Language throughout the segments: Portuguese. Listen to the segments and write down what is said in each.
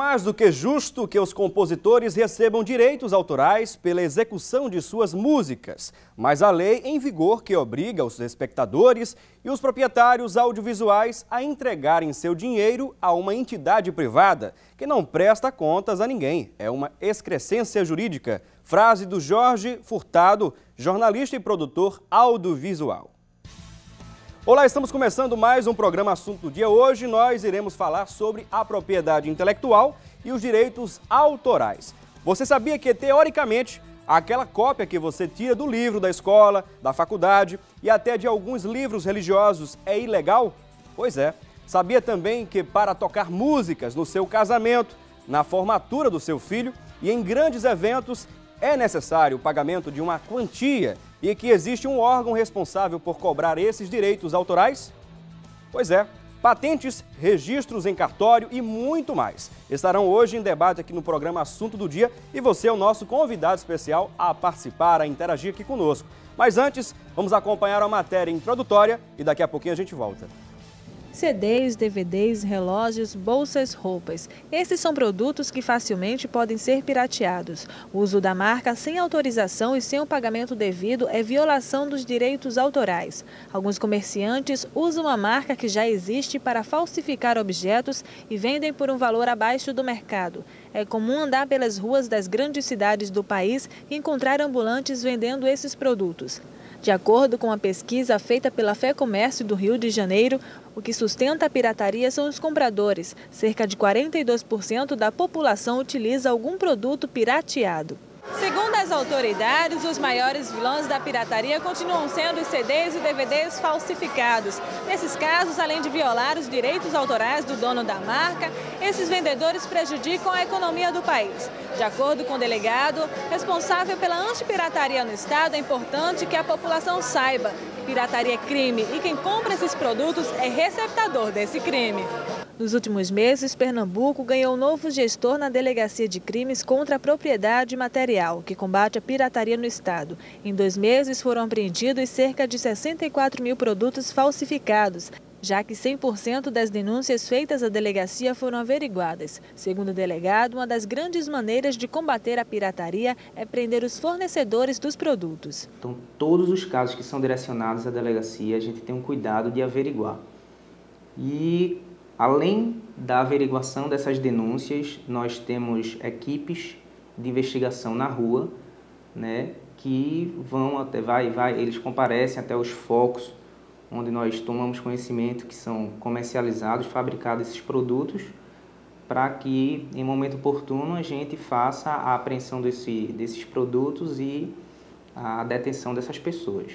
mais do que justo que os compositores recebam direitos autorais pela execução de suas músicas, mas a lei em vigor que obriga os espectadores e os proprietários audiovisuais a entregarem seu dinheiro a uma entidade privada que não presta contas a ninguém. É uma excrescência jurídica. Frase do Jorge Furtado, jornalista e produtor audiovisual. Olá, estamos começando mais um programa Assunto do Dia. Hoje nós iremos falar sobre a propriedade intelectual e os direitos autorais. Você sabia que, teoricamente, aquela cópia que você tira do livro da escola, da faculdade e até de alguns livros religiosos é ilegal? Pois é. Sabia também que para tocar músicas no seu casamento, na formatura do seu filho e em grandes eventos é necessário o pagamento de uma quantia e que existe um órgão responsável por cobrar esses direitos autorais? Pois é, patentes, registros em cartório e muito mais estarão hoje em debate aqui no programa Assunto do Dia e você é o nosso convidado especial a participar, a interagir aqui conosco. Mas antes, vamos acompanhar a matéria introdutória e daqui a pouquinho a gente volta. CDs, DVDs, relógios, bolsas, roupas. Esses são produtos que facilmente podem ser pirateados. O uso da marca sem autorização e sem o pagamento devido é violação dos direitos autorais. Alguns comerciantes usam a marca que já existe para falsificar objetos e vendem por um valor abaixo do mercado. É comum andar pelas ruas das grandes cidades do país e encontrar ambulantes vendendo esses produtos. De acordo com a pesquisa feita pela FEComércio do Rio de Janeiro, o que sustenta a pirataria são os compradores. Cerca de 42% da população utiliza algum produto pirateado. Segundo as autoridades, os maiores vilões da pirataria continuam sendo os CDs e DVDs falsificados. Nesses casos, além de violar os direitos autorais do dono da marca, esses vendedores prejudicam a economia do país. De acordo com o delegado responsável pela antipirataria no estado, é importante que a população saiba que pirataria é crime e quem compra esses produtos é receptador desse crime. Nos últimos meses, Pernambuco ganhou um novo gestor na Delegacia de Crimes contra a Propriedade Material, que combate a pirataria no estado. Em 2 meses foram apreendidos cerca de 64 mil produtos falsificados, já que 100% das denúncias feitas à delegacia foram averiguadas. Segundo o delegado, uma das grandes maneiras de combater a pirataria é prender os fornecedores dos produtos. Então, todos os casos que são direcionados à delegacia, a gente tem um cuidado de averiguar. E além da averiguação dessas denúncias, nós temos equipes de investigação na rua, né, que eles comparecem até os focos onde nós tomamos conhecimento que são comercializados, fabricados esses produtos, para que, em momento oportuno, a gente faça a apreensão desses produtos e a detenção dessas pessoas.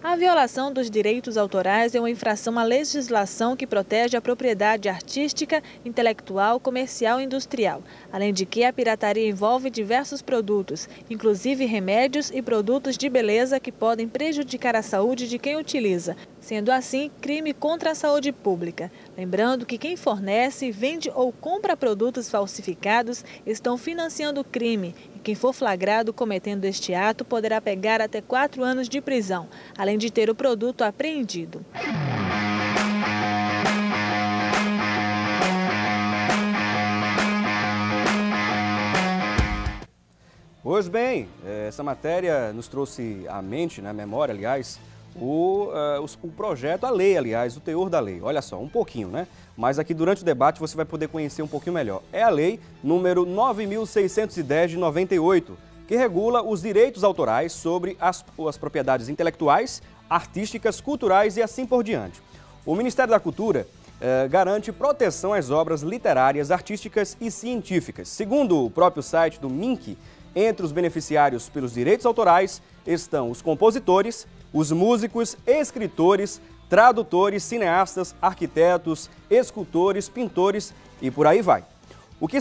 A violação dos direitos autorais é uma infração à legislação que protege a propriedade artística, intelectual, comercial e industrial. Além de que a pirataria envolve diversos produtos, inclusive remédios e produtos de beleza que podem prejudicar a saúde de quem utiliza, sendo assim crime contra a saúde pública. Lembrando que quem fornece, vende ou compra produtos falsificados estão financiando o crime. Quem for flagrado cometendo este ato poderá pegar até 4 anos de prisão, além de ter o produto apreendido. Pois bem, essa matéria nos trouxe à mente, à memória, aliás, o projeto, a lei, aliás, o teor da lei. Olha só, um pouquinho, né? Mas aqui durante o debate você vai poder conhecer um pouquinho melhor. É a lei número 9.610 de 98, que regula os direitos autorais sobre as propriedades intelectuais, artísticas, culturais e assim por diante. O Ministério da Cultura garante proteção às obras literárias, artísticas e científicas. Segundo o próprio site do MINC, entre os beneficiários pelos direitos autorais estão os compositores, os músicos, escritores, tradutores, cineastas, arquitetos, escultores, pintores e por aí vai. O que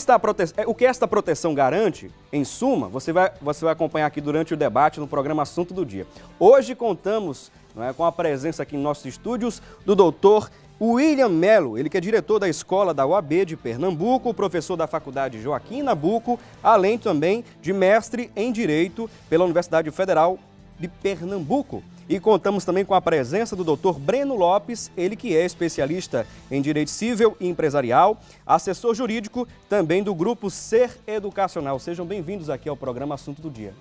esta proteção garante, em suma, você vai acompanhar aqui durante o debate no programa Assunto do Dia. Hoje contamos com a presença aqui em nossos estúdios do doutor William Melo, ele que é diretor da Escola da UAB de Pernambuco, professor da Faculdade Joaquim Nabuco, além também de mestre em Direito pela Universidade Federal de Pernambuco. E contamos também com a presença do Dr. Breno Lopes, ele que é especialista em Direito Civil e Empresarial, assessor jurídico também do Grupo Ser Educacional. Sejam bem-vindos aqui ao programa Assunto do Dia.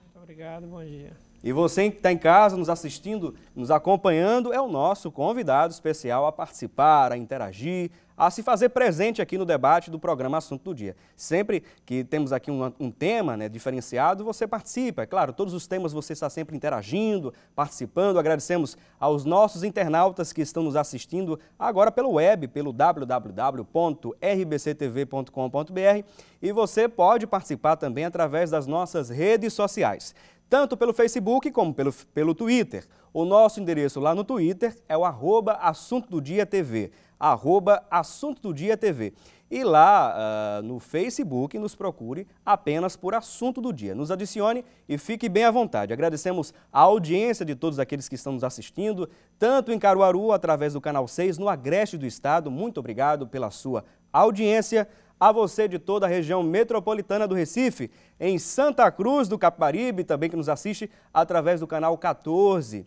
Muito obrigado, bom dia. E você que está em casa, nos assistindo, nos acompanhando, é o nosso convidado especial a participar, a interagir, a se fazer presente aqui no debate do programa Assunto do Dia. Sempre que temos aqui um tema, né, diferenciado, você participa. É claro, todos os temas você está sempre interagindo, participando. Agradecemos aos nossos internautas que estão nos assistindo agora pelo web, pelo www.rbctv.com.br, e você pode participar também através das nossas redes sociais, tanto pelo Facebook como pelo Twitter. O nosso endereço lá no Twitter é o @AssuntoDoDiaTV, @AssuntoDoDiaTV. E lá no Facebook nos procure apenas por Assunto do Dia. Nos adicione e fique bem à vontade. Agradecemos a audiência de todos aqueles que estão nos assistindo, tanto em Caruaru, através do Canal 6, no Agreste do Estado. Muito obrigado pela sua audiência. A você de toda a região metropolitana do Recife, em Santa Cruz do Capibaribe, também que nos assiste através do canal 14.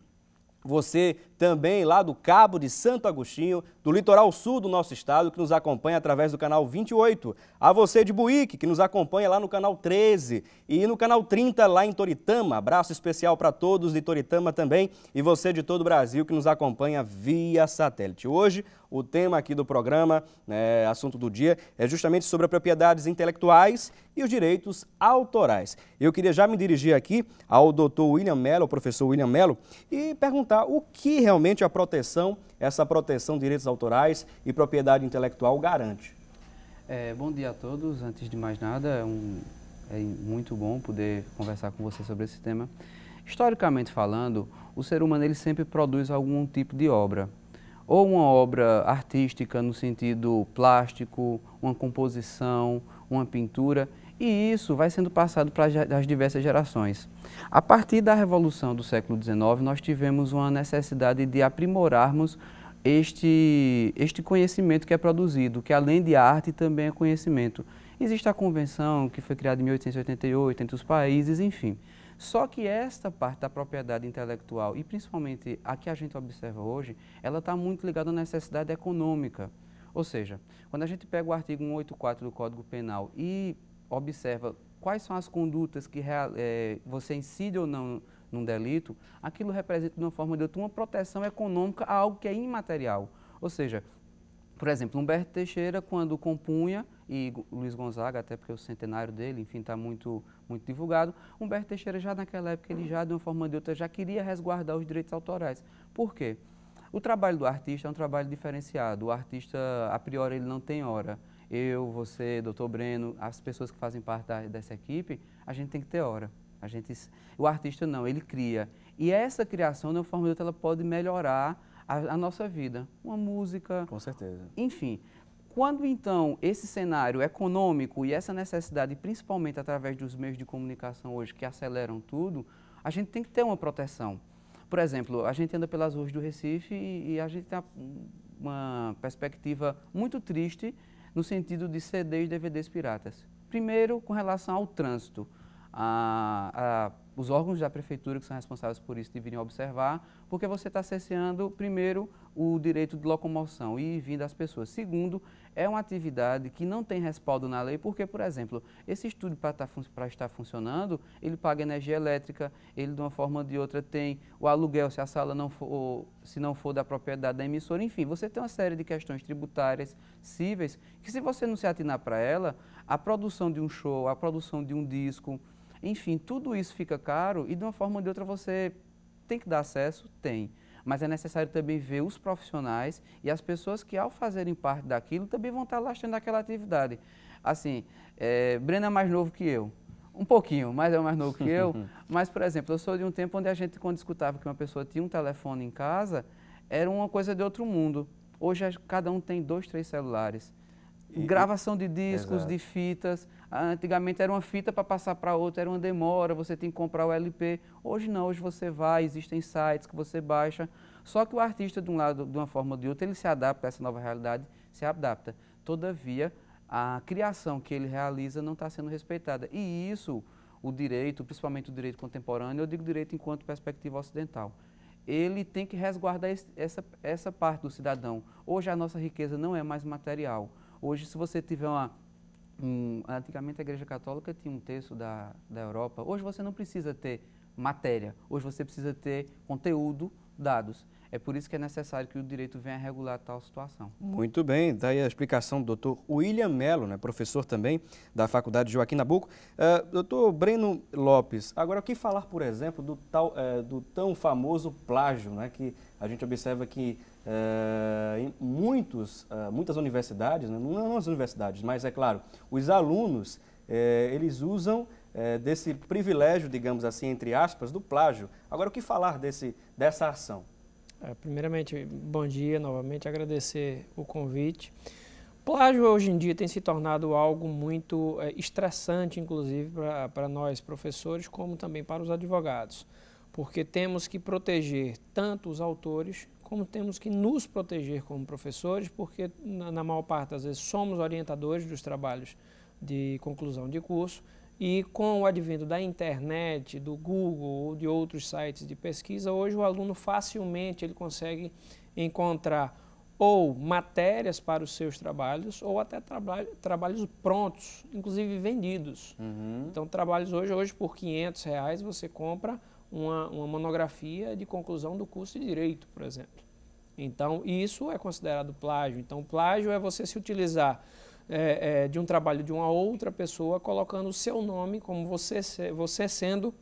Você também lá do Cabo de Santo Agostinho, do litoral sul do nosso estado, que nos acompanha através do canal 28. A você de Buíque, que nos acompanha lá no canal 13 e no canal 30 lá em Toritama. Abraço especial para todos de Toritama também. E você de todo o Brasil que nos acompanha via satélite. Hoje, o tema aqui do programa, Assunto do Dia, é justamente sobre as propriedades intelectuais e os direitos autorais. Eu queria já me dirigir aqui ao Dr. William Mello, ao professor William Mello, e perguntar o que realmente essa proteção de direitos autorais e propriedade intelectual garante. Bom dia a todos. Antes de mais nada, é muito bom poder conversar com você sobre esse tema. Historicamente falando, o ser humano ele sempre produz algum tipo de obra. Ou uma obra artística no sentido plástico, uma composição, uma pintura, e isso vai sendo passado para as diversas gerações. A partir da Revolução do século XIX, nós tivemos uma necessidade de aprimorarmos este conhecimento que é produzido, que além de arte também é conhecimento. Existe a convenção que foi criada em 1888 entre os países, enfim. Só que esta parte da propriedade intelectual, e principalmente a que a gente observa hoje, ela está muito ligada à necessidade econômica. Ou seja, quando a gente pega o artigo 184 do Código Penal e observa quais são as condutas que você incide ou não num delito, aquilo representa de uma forma ou de outra uma proteção econômica a algo que é imaterial. Ou seja, por exemplo, Humberto Teixeira, quando compunha, e Luiz Gonzaga, até porque o centenário dele, enfim, está muito divulgado, Humberto Teixeira já naquela época, ele já de uma forma ou de outra, já queria resguardar os direitos autorais. Por quê? O trabalho do artista é um trabalho diferenciado. O artista, a priori, ele não tem hora. Eu, você, Dr. Breno, as pessoas que fazem parte dessa equipe, a gente tem que ter hora. O artista não, ele cria. E essa criação, de uma forma ou de outra, ela pode melhorar a nossa vida. Uma música... Com certeza. Enfim, quando então esse cenário econômico e essa necessidade, principalmente através dos meios de comunicação hoje, que aceleram tudo, a gente tem que ter uma proteção. Por exemplo, a gente anda pelas ruas do Recife e a gente tem uma perspectiva muito triste no sentido de CDs e DVDs piratas. Primeiro, com relação ao trânsito. Os órgãos da prefeitura que são responsáveis por isso deveriam observar, porque você está cerceando, primeiro, o direito de locomoção e vir das pessoas. Segundo, é uma atividade que não tem respaldo na lei, porque, por exemplo, esse estúdio para estar funcionando, ele paga energia elétrica, ele de uma forma ou de outra tem o aluguel, se a sala não for, se não for da propriedade da emissora, enfim, você tem uma série de questões tributárias, cíveis, que se você não se atinar para ela, a produção de um show, a produção de um disco, enfim, tudo isso fica caro e de uma forma ou de outra você tem que dar acesso? Tem. Mas é necessário também ver os profissionais e as pessoas que, ao fazerem parte daquilo, também vão estar lastrando aquela atividade. Assim, Breno é mais novo que eu. Um pouquinho, mas é mais novo que eu. Mas, por exemplo, eu sou de um tempo onde a gente, quando escutava que uma pessoa tinha um telefone em casa, era uma coisa de outro mundo. Hoje, cada um tem 2, 3 celulares. Gravação de discos, exato, de fitas. Antigamente era uma fita para passar para outra, era uma demora, você tem que comprar o LP. Hoje não, hoje você vai, existem sites que você baixa. Só que o artista, de um lado, de uma forma ou de outra, ele se adapta a essa nova realidade, se adapta. Todavia, a criação que ele realiza não está sendo respeitada. E isso, o direito, principalmente o direito contemporâneo, eu digo direito enquanto perspectiva ocidental. Ele tem que resguardar essa parte do cidadão. Hoje a nossa riqueza não é mais material. Hoje, se você tiver antigamente a Igreja Católica tinha um terço da Europa. Hoje você não precisa ter matéria. Hoje você precisa ter conteúdo, dados. É por isso que é necessário que o direito venha regular tal situação. Muito bem, daí a explicação do Dr. William Mello, né, professor também da Faculdade Joaquim Nabuco. Dr. Breno Lopes, agora o que falar, por exemplo, do tão famoso plágio, né, que a gente observa que em muitas universidades, né, não as universidades, mas é claro, os alunos, eles usam desse privilégio, digamos assim, entre aspas, do plágio. Agora o que falar dessa ação? Primeiramente, bom dia novamente, agradecer o convite. Plágio hoje em dia tem se tornado algo muito estressante, inclusive, para nós professores, como também para os advogados, porque temos que proteger tanto os autores, como temos que nos proteger como professores, porque na maior parte das vezes somos orientadores dos trabalhos de conclusão de curso, e com o advento da internet, do Google ou de outros sites de pesquisa, hoje o aluno facilmente ele consegue encontrar ou matérias para os seus trabalhos ou até trabalhos prontos, inclusive vendidos. Então, trabalhos hoje por R$500 você compra uma monografia de conclusão do curso de Direito, por exemplo. Então, isso é considerado plágio. Então, plágio é você se utilizar de um trabalho de uma outra pessoa, colocando o seu nome como você sendo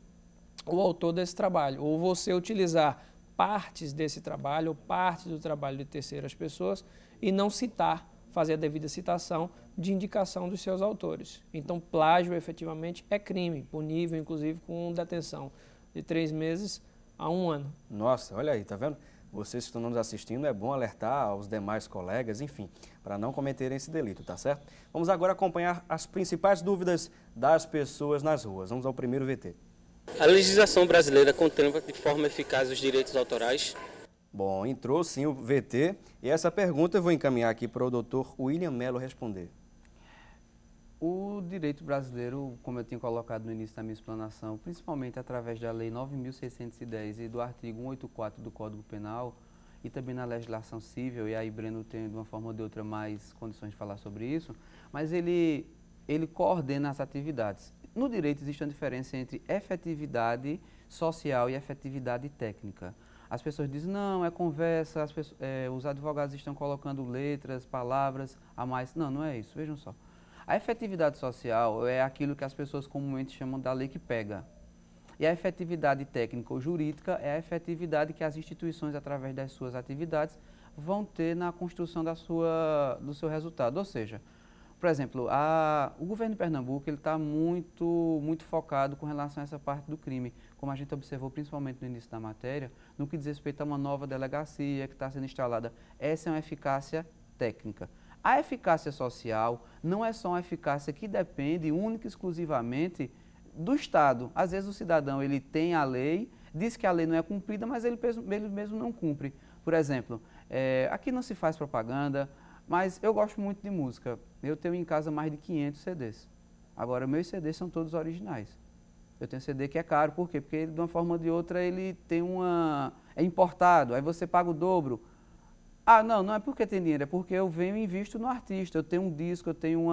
o autor desse trabalho, ou você utilizar partes desse trabalho ou partes do trabalho de terceiras pessoas e não citar, fazer a devida citação de indicação dos seus autores. Então, plágio efetivamente é crime, punível inclusive com detenção de 3 meses a 1 ano. Nossa, olha aí, tá vendo? Vocês que estão nos assistindo, é bom alertar aos demais colegas, enfim, para não cometerem esse delito, tá certo? Vamos agora acompanhar as principais dúvidas das pessoas nas ruas. Vamos ao primeiro VT. A legislação brasileira contempla de forma eficaz os direitos autorais? Bom, entrou sim o VT e essa pergunta eu vou encaminhar aqui para o Dr. William Mello responder. O direito brasileiro, como eu tinha colocado no início da minha explanação, principalmente através da Lei 9.610 e do artigo 184 do Código Penal, e também na legislação civil, e aí Breno tem de uma forma ou de outra mais condições de falar sobre isso, mas ele coordena as atividades. No direito existe uma diferença entre efetividade social e efetividade técnica. As pessoas dizem, não, é conversa, os advogados estão colocando letras, palavras a mais. Não, não é isso, vejam só. A efetividade social é aquilo que as pessoas comumente chamam da lei que pega. E a efetividade técnica ou jurídica é a efetividade que as instituições, através das suas atividades, vão ter na construção do seu resultado. Ou seja, por exemplo, o governo de Pernambuco está muito focado com relação a essa parte do crime, como a gente observou principalmente no início da matéria, no que diz respeito a uma nova delegacia que está sendo instalada. Essa é uma eficácia técnica. A eficácia social não é só uma eficácia que depende única e exclusivamente do Estado. Às vezes o cidadão ele tem a lei, diz que a lei não é cumprida, mas ele mesmo não cumpre. Por exemplo, aqui não se faz propaganda, mas eu gosto muito de música. Eu tenho em casa mais de 500 CDs. Agora, meus CDs são todos originais. Eu tenho CD que é caro, por quê? Porque ele, de uma forma ou de outra ele tem é importado, aí você paga o dobro. Ah, não é porque tem dinheiro, é porque eu venho e invisto no artista, eu tenho um disco, eu tenho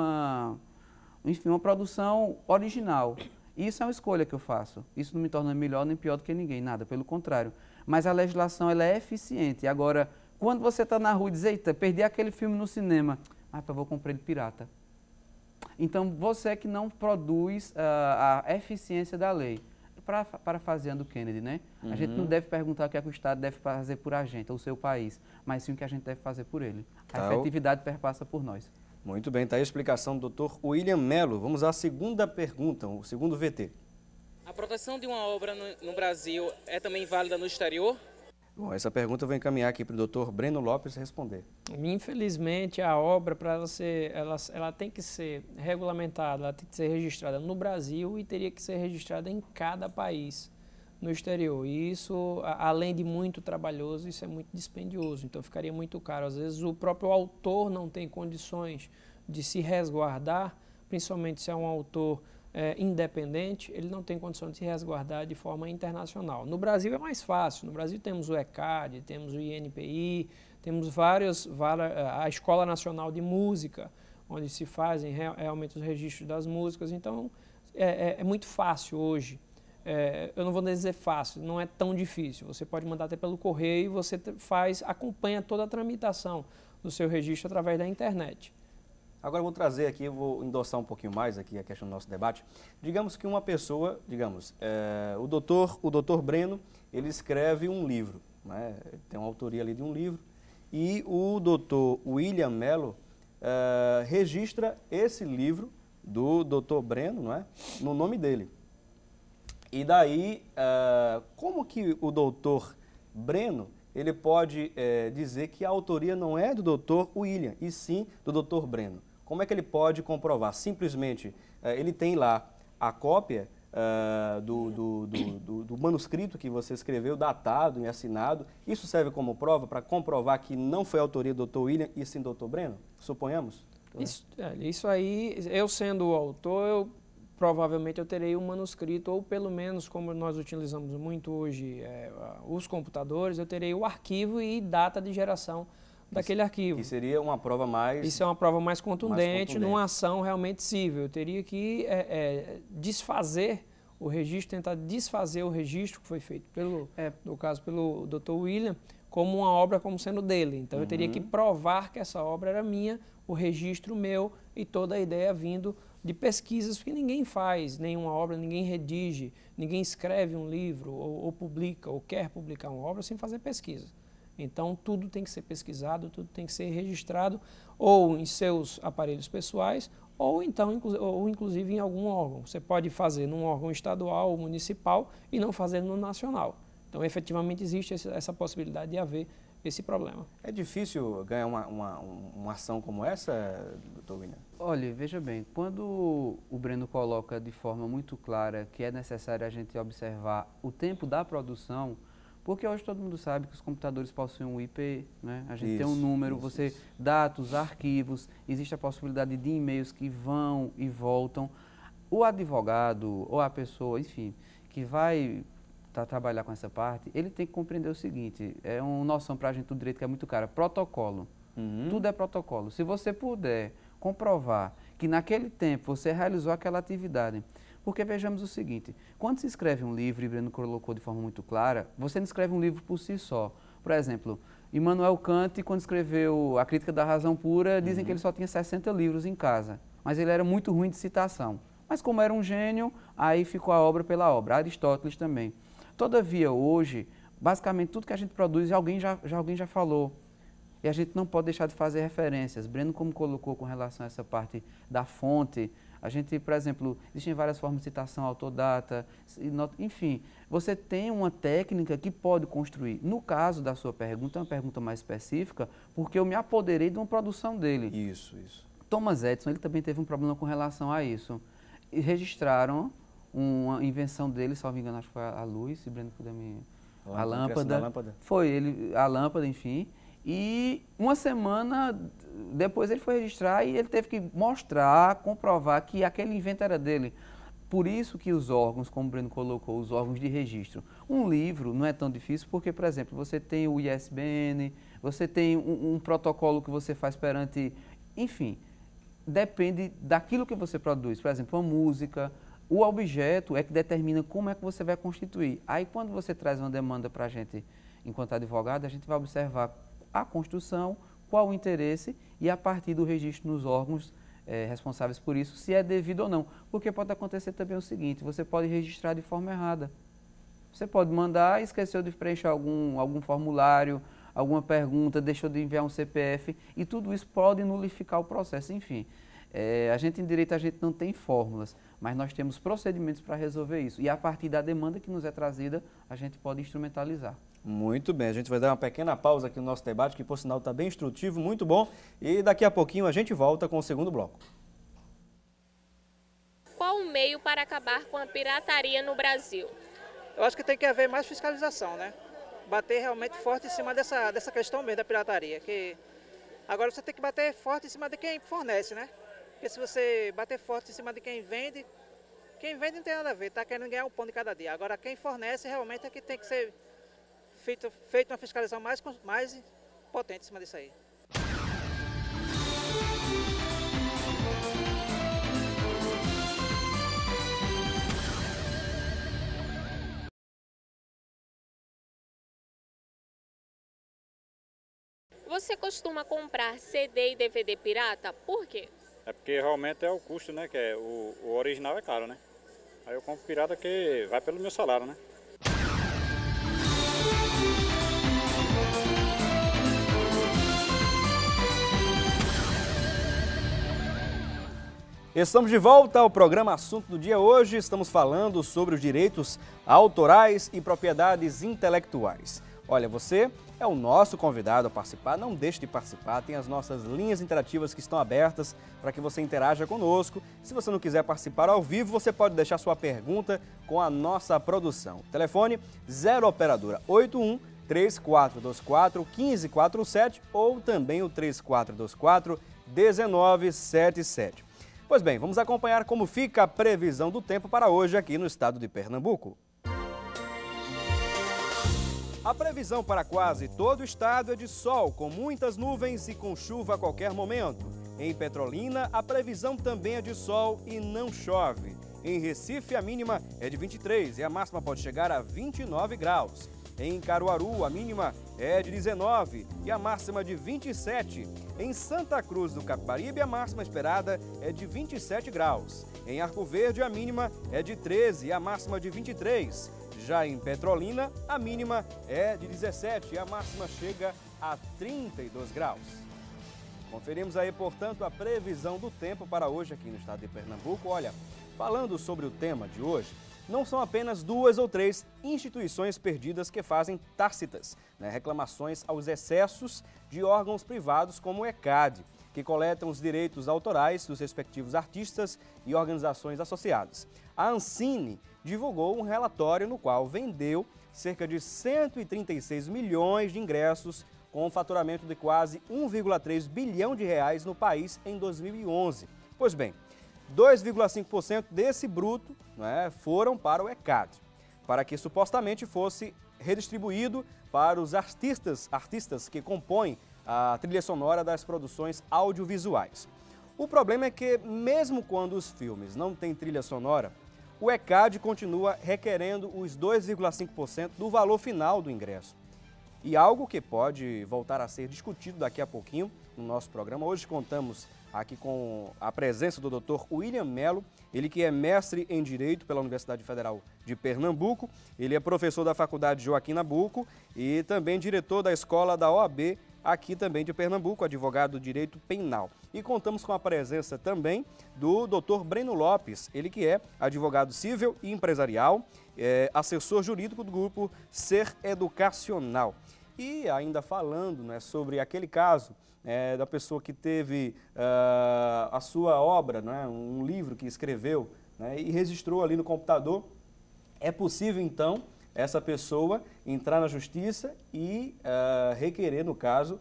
enfim, uma produção original. Isso é uma escolha que eu faço. Isso não me torna melhor nem pior do que ninguém, nada, pelo contrário. Mas a legislação ela é eficiente. Agora, quando você está na rua e diz, eita, perdi aquele filme no cinema, eu vou comprar ele pirata. Então, você é que não produz a eficiência da lei. Parafraseando Kennedy, né? A gente não deve perguntar o que é que o Estado deve fazer por a gente, ou o seu país, mas sim o que a gente deve fazer por ele. A efetividade perpassa por nós. Muito bem, está aí a explicação do Dr. William Mello. Vamos à segunda pergunta, o segundo VT. A proteção de uma obra no Brasil é também válida no exterior? Bom, essa pergunta eu vou encaminhar aqui para o Dr. Breno Lopes responder. Infelizmente, a obra, para ela tem que ser regulamentada, ela tem que ser registrada no Brasil e teria que ser registrada em cada país no exterior. E isso, além de muito trabalhoso, isso é muito dispendioso, então ficaria muito caro. Às vezes o próprio autor não tem condições de se resguardar, principalmente se é um autor independente, ele não tem condição de se resguardar de forma internacional. No Brasil é mais fácil. No Brasil temos o ECAD, temos o INPI, temos a Escola Nacional de Música, onde se fazem realmente os registros das músicas. Então, é muito fácil hoje. Eu não vou dizer fácil, não é tão difícil. Você pode mandar até pelo correio e você acompanha toda a tramitação do seu registro através da internet. Agora eu vou trazer aqui, eu vou endossar um pouquinho mais aqui a questão do nosso debate. Digamos que uma pessoa, o doutor Breno, ele escreve um livro, né? Tem uma autoria ali de um livro, e o doutor William Mello registra esse livro do doutor Breno, não é? No nome dele. E daí, como que o doutor Breno ele pode dizer que a autoria não é do doutor William, e sim do doutor Breno? Como é que ele pode comprovar? Simplesmente, ele tem lá a cópia do manuscrito que você escreveu, datado e assinado. Isso serve como prova para comprovar que não foi a autoria do doutor William e sim do doutor Breno? Suponhamos? Isso aí, eu sendo o autor, provavelmente eu terei um manuscrito, ou pelo menos, como nós utilizamos muito hoje os computadores, eu terei o arquivo e data de geração daquele arquivo. Que seria uma prova mais... Isso é uma prova mais contundente, numa ação realmente civil. Eu teria que desfazer o registro, tentar desfazer o registro que foi feito, no caso, pelo Dr. William, como uma obra como sendo dele. Então, eu teria que provar que essa obra era minha, o registro meu e toda a ideia vindo de pesquisas, porque ninguém faz nenhuma obra, ninguém redige, ninguém escreve um livro ou publica ou quer publicar uma obra sem fazer pesquisa. Então, tudo tem que ser pesquisado, tudo tem que ser registrado, ou em seus aparelhos pessoais, ou então, inclusive em algum órgão. Você pode fazer num órgão estadual ou municipal e não fazer no nacional. Então, efetivamente, existe essa possibilidade de haver esse problema. É difícil ganhar uma ação como essa, doutor William? Olha, veja bem, quando o Breno coloca de forma muito clara que é necessário a gente observar o tempo da produção, porque hoje todo mundo sabe que os computadores possuem um IP, né? A gente tem um número, dados, arquivos, existe a possibilidade de e-mails que vão e voltam. O advogado ou a pessoa, enfim, que vai trabalhar com essa parte, ele tem que compreender o seguinte, é uma noção para a gente do direito que é muito cara, protocolo. Tudo é protocolo. Se você puder comprovar que naquele tempo você realizou aquela atividade, porque vejamos o seguinte, quando se escreve um livro, e Breno colocou de forma muito clara, você não escreve um livro por si só. Por exemplo, Immanuel Kant, quando escreveu A Crítica da Razão Pura, dizem que ele só tinha 60 livros em casa, mas ele era muito ruim de citação. Mas como era um gênio, aí ficou a obra pela obra. Aristóteles também. Todavia, hoje, basicamente tudo que a gente produz, alguém já falou. E a gente não pode deixar de fazer referências. Breno, como colocou com relação a essa parte da fonte, a gente, por exemplo, existem várias formas de citação autodata, enfim, você tem uma técnica que pode construir. No caso da sua pergunta, é uma pergunta mais específica, porque eu me apoderei de uma produção dele. Isso. Thomas Edison, ele também teve um problema com relação a isso. E registraram uma invenção dele, se não me engano, acho que foi a luz, se Breno puder me... A lâmpada. Foi ele, a lâmpada, enfim. E uma semana depois ele foi registrar e ele teve que mostrar, comprovar que aquele invento era dele. Por isso que os órgãos, como o Breno colocou, os órgãos de registro. Um livro não é tão difícil porque, por exemplo, você tem o ISBN, você tem um protocolo que você faz perante... Enfim, depende daquilo que você produz. Por exemplo, uma música, o objeto é que determina como é que você vai constituir. Aí, quando você traz uma demanda para a gente, enquanto advogado, a gente vai observar a construção, qual o interesse e a partir do registro nos órgãos responsáveis por isso, se é devido ou não. Porque pode acontecer também o seguinte, você pode registrar de forma errada. Você pode mandar, esqueceu de preencher algum formulário, alguma pergunta, deixou de enviar um CPF e tudo isso pode nulificar o processo. Enfim, a gente em direito a gente não tem fórmulas, mas nós temos procedimentos para resolver isso. E a partir da demanda que nos é trazida, a gente pode instrumentalizar. Muito bem, a gente vai dar uma pequena pausa aqui no nosso debate, que por sinal está bem instrutivo, muito bom. E daqui a pouquinho a gente volta com o segundo bloco. Qual o meio para acabar com a pirataria no Brasil? Eu acho que tem que haver mais fiscalização, né? Bater realmente forte em cima dessa questão mesmo da pirataria. Que agora você tem que bater forte em cima de quem fornece, né? Porque se você bater forte em cima de quem vende, Quem vende não tem nada a ver, está querendo ganhar um pão de cada dia. Agora, quem fornece realmente é que tem que ser feito uma fiscalização mais potente em cima disso aí. Você costuma comprar CD e DVD pirata? Por quê? É porque realmente é o custo, né? Que é o original é caro, né? Aí eu compro pirata que vai pelo meu salário, né? Estamos de volta ao programa Assunto do Dia. Hoje estamos falando sobre os direitos autorais e propriedades intelectuais. Olha, você é o nosso convidado a participar, não deixe de participar, tem as nossas linhas interativas que estão abertas para que você interaja conosco. Se você não quiser participar ao vivo, você pode deixar sua pergunta com a nossa produção. Telefone 0 operadora 81 3424 1547 ou também o 3424 1977. Pois bem, vamos acompanhar como fica a previsão do tempo para hoje aqui no estado de Pernambuco. A previsão para quase todo o estado é de sol, com muitas nuvens e com chuva a qualquer momento. Em Petrolina, a previsão também é de sol e não chove. Em Recife, a mínima é de 23 e a máxima pode chegar a 29 graus. Em Caruaru, a mínima é de 19 e a máxima de 27. Em Santa Cruz do Capibaribe, a máxima esperada é de 27 graus. Em Arco Verde, a mínima é de 13 e a máxima de 23. Já em Petrolina, a mínima é de 17 e a máxima chega a 32 graus. Conferimos aí, portanto, a previsão do tempo para hoje aqui no estado de Pernambuco. Olha, falando sobre o tema de hoje, não são apenas 2 ou 3 instituições perdidas que fazem tácitas, reclamações aos excessos de órgãos privados como o ECAD, que coletam os direitos autorais dos respectivos artistas e organizações associadas. A Ancine divulgou um relatório no qual vendeu cerca de 136 milhões de ingressos com um faturamento de quase 1,3 bilhão de reais no país em 2011. Pois bem, 2,5% desse bruto foram para o ECAD, para que supostamente fosse redistribuído para os artistas que compõem a trilha sonora das produções audiovisuais. O problema é que, mesmo quando os filmes não têm trilha sonora, o ECAD continua requerendo os 2,5% do valor final do ingresso. E algo que pode voltar a ser discutido daqui a pouquinho no nosso programa. Hoje contamos aqui com a presença do Dr. William Melo, ele que é mestre em Direito pela Universidade Federal de Pernambuco, ele é professor da Faculdade Joaquim Nabuco e também diretor da Escola da OAB aqui também de Pernambuco, advogado do Direito Penal. E contamos com a presença também do Dr. Breno Lopes, ele que é advogado civil e empresarial, assessor jurídico do grupo Ser Educacional. E ainda falando sobre aquele caso da pessoa que teve a sua obra, um livro que escreveu e registrou ali no computador, é possível então essa pessoa entrar na justiça e requerer, no caso,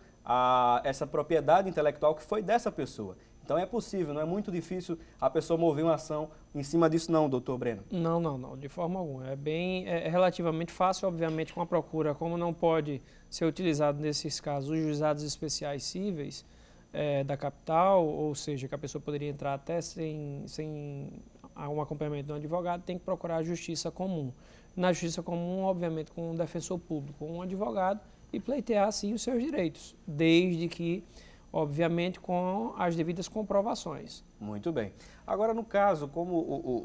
essa propriedade intelectual que foi dessa pessoa. Então é possível, não é muito difícil a pessoa mover uma ação em cima disso não, doutor Breno? Não, de forma alguma. É relativamente fácil, obviamente, com a procura, como não pode ser utilizado nesses casos os juizados especiais cíveis da capital, ou seja, que a pessoa poderia entrar até sem um acompanhamento de um advogado, tem que procurar a justiça comum. Na justiça comum, obviamente, com um defensor público, com um advogado, e pleitear, sim, os seus direitos, desde que, obviamente, com as devidas comprovações. Muito bem. Agora, no caso, como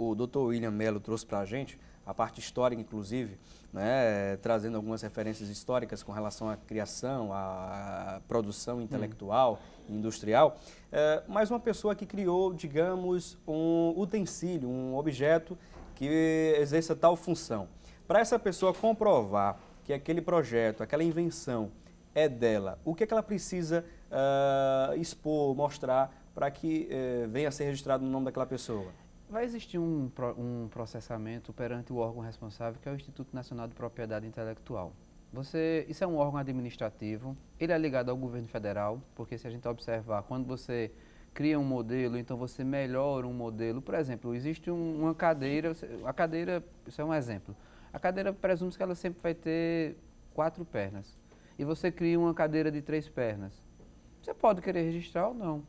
o Dr. William Melo trouxe para a gente, a parte histórica, inclusive, trazendo algumas referências históricas com relação à criação, à produção intelectual, industrial, mas uma pessoa que criou, digamos, um utensílio, um objeto que exerça tal função. Para essa pessoa comprovar que aquele projeto, aquela invenção é dela, o que é que ela precisa expor, mostrar para que venha a ser registrado no nome daquela pessoa? Vai existir um processamento perante o órgão responsável, que é o Instituto Nacional de Propriedade Intelectual. Isso é um órgão administrativo, ele é ligado ao governo federal, porque se a gente observar, quando você cria um modelo, então você melhora um modelo. Por exemplo, existe uma cadeira, a cadeira, isso é um exemplo, a cadeira presume que ela sempre vai ter 4 pernas, e você cria uma cadeira de 3 pernas. Você pode querer registrar ou não,